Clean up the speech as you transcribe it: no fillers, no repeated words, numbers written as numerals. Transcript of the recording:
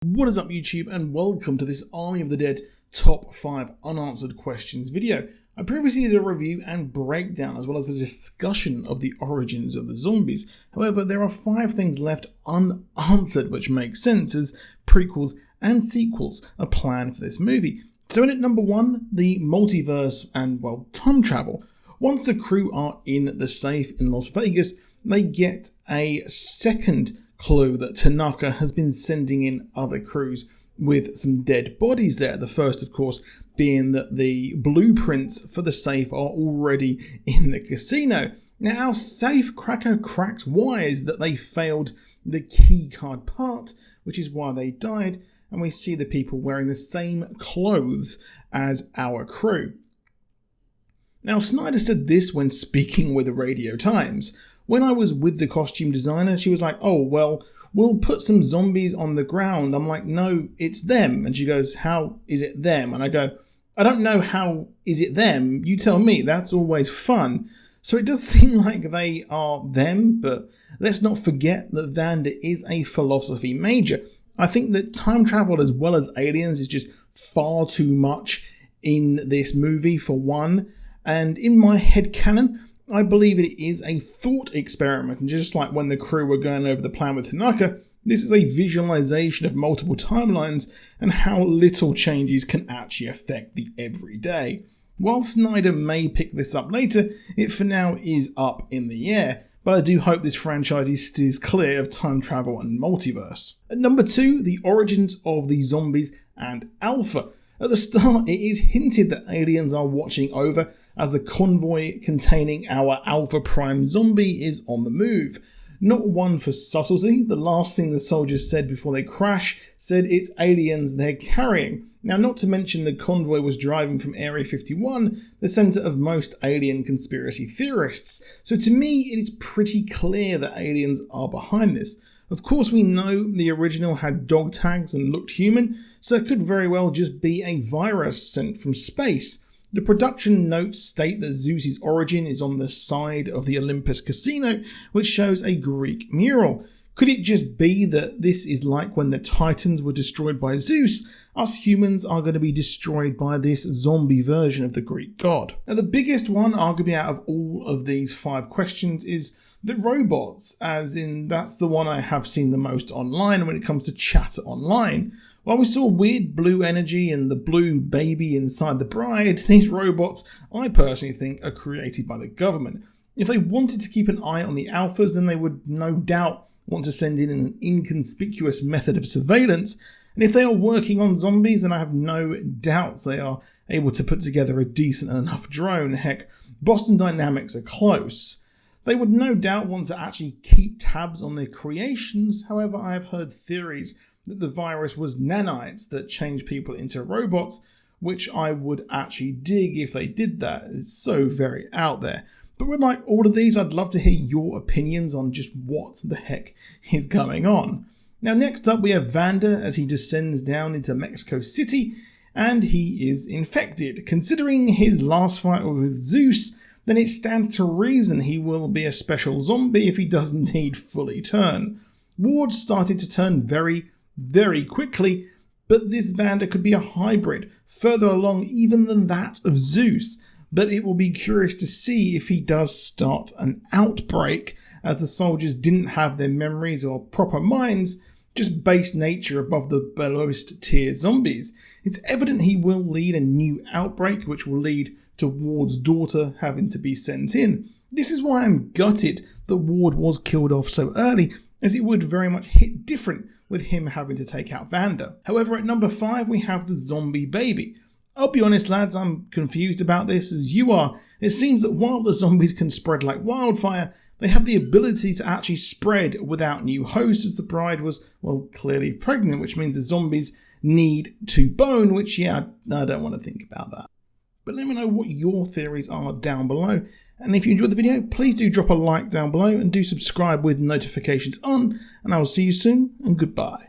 What is up YouTube, and welcome to this Army of the Dead top 5 unanswered questions video. I previously did a review and breakdown as well as a discussion of the origins of the zombies. However, there are 5 things left unanswered which make sense as prequels and sequels are planned for this movie. So in at number 1, the multiverse and, well, time travel. Once the crew are in the safe in Las Vegas, they get a second clue that Tanaka has been sending in other crews with some dead bodies there. The first, of course, being that the blueprints for the safe are already in the casino. Now, our safe cracker cracks wise that they failed the key card part, which is why they died, and we see the people wearing the same clothes as our crew. Now, Snyder said this when speaking with the Radio Times. When I was with the costume designer, she was like, oh, well, we'll put some zombies on the ground. I'm like, no, it's them. And she goes, how is it them? And I go, I don't know how is it them. You tell me. That's always fun. So it does seem like they are them, but let's not forget that Vanda is a philosophy major. I think that time travel as well as aliens is just far too much in this movie for one. And in my headcanon, I believe it is a thought experiment, and just like when the crew were going over the plan with Tanaka, this is a visualization of multiple timelines and how little changes can actually affect the everyday. While Snyder may pick this up later, it for now is up in the air, but I do hope this franchise stays clear of time travel and multiverse. At number 2, the origins of the zombies and Alpha. At the start, it is hinted that aliens are watching over as the convoy containing our Alpha Prime zombie is on the move. Not one for subtlety, the last thing the soldiers said before they crash said it's aliens they're carrying. Now, not to mention the convoy was driving from Area 51, the centre of most alien conspiracy theorists. So to me, it is pretty clear that aliens are behind this. Of course, we know the original had dog tags and looked human, so it could very well just be a virus sent from space. The production notes state that Zeus's origin is on the side of the Olympus casino, which shows a Greek mural. Could it just be that this is like when the Titans were destroyed by Zeus? Us humans are going to be destroyed by this zombie version of the Greek god. Now, the biggest one, arguably out of all of these 5 questions, is the robots, as in that's the one I have seen the most online when it comes to chatter online. While we saw weird blue energy and the blue baby inside the bride, these robots I personally think are created by the government. If they wanted to keep an eye on the alphas, then they would no doubt want to send in an inconspicuous method of surveillance. And if they are working on zombies, then I have no doubts they are able to put together a decent enough drone. Heck, Boston Dynamics are close. They would no doubt want to actually keep tabs on their creations. However, I have heard theories that the virus was nanites that changed people into robots, which I would actually dig if they did that. It's so very out there. But with like all of these, I'd love to hear your opinions on just what the heck is going on. Now, next up, we have Vanda as he descends down into Mexico City, and he is infected. Considering his last fight with Zeus, then it stands to reason he will be a special zombie if he does indeed fully turn. Ward started to turn very, very quickly, but this Vanda could be a hybrid, further along even than that of Zeus. But it will be curious to see if he does start an outbreak, as the soldiers didn't have their memories or proper minds, just base nature above the lowest tier zombies. It's evident he will lead a new outbreak, which will lead to Ward's daughter having to be sent in. This is why I'm gutted that Ward was killed off so early, as it would very much hit different with him having to take out Vanda. However, at number 5, we have the zombie baby. I'll be honest, lads, I'm confused about this as you are. It seems that while the zombies can spread like wildfire, they have the ability to actually spread without new hosts, as the bride was, well, clearly pregnant, which means the zombies need to bone, which, yeah, I don't want to think about that. But let me know what your theories are down below. And if you enjoyed the video, please do drop a like down below and do subscribe with notifications on. And I will see you soon, and goodbye.